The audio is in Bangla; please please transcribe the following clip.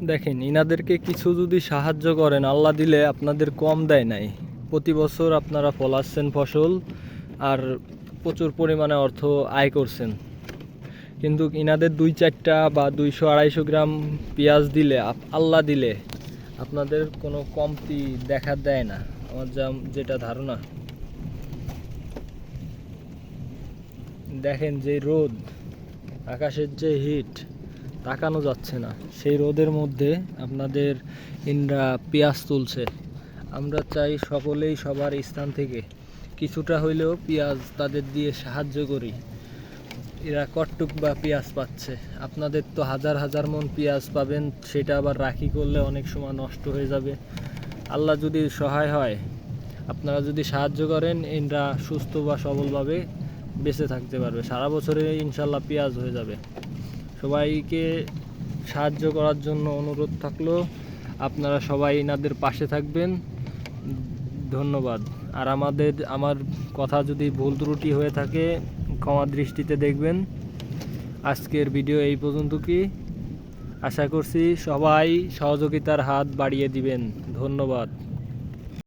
দেখেন, ইনাদেরকে কিছু যদি সাহায্য করেন, আল্লাহ দিলে আপনাদের কম দেয় নাই। প্রতি বছর আপনারা ফলাচ্ছেন ফসল আর প্রচুর পরিমাণে অর্থ আয় করছেন, কিন্তু ইনাদের 2-4টা বা 200-250 গ্রাম পেঁয়াজ দিলে আল্লাহ দিলে আপনাদের কোনো কমতি দেখা দেয় না, আমার যেটা ধারণা। দেখেন যে রোদ, আকাশের যে হিট, তাকানো যাচ্ছে না। সেই রোদের মধ্যে আপনাদের ইনরা পেঁয়াজ তুলছে। আমরা চাই সকলেই সবার স্থান থেকে কিছুটা হইলেও পেঁয়াজ তাদের দিয়ে সাহায্য করি। এরা কটটুক বা পেঁয়াজ পাচ্ছে, আপনাদের তো হাজার হাজার মন পেঁয়াজ পাবেন, সেটা আবার রাখি করলে অনেক সময় নষ্ট হয়ে যাবে। আল্লাহ যদি সহায় হয়, আপনারা যদি সাহায্য করেন, এনরা সুস্থ বা সবলভাবে বেঁচে থাকতে পারবে, সারা বছরে ইনশাল্লাহ পেঁয়াজ হয়ে যাবে। সবাইকে সাহায্য করার জন্য অনুরোধ থাকলো, আপনারা সবাই এনাদের পাশে থাকবেন। ধন্যবাদ। আর আমার কথা যদি ভুল ত্রুটি হয়ে থাকে, ক্ষমা দৃষ্টিতে দেখবেন। আজকের ভিডিও এই পর্যন্ত। কি আশা করছি সবাই সহযোগিতার হাত বাড়িয়ে দিবেন। ধন্যবাদ।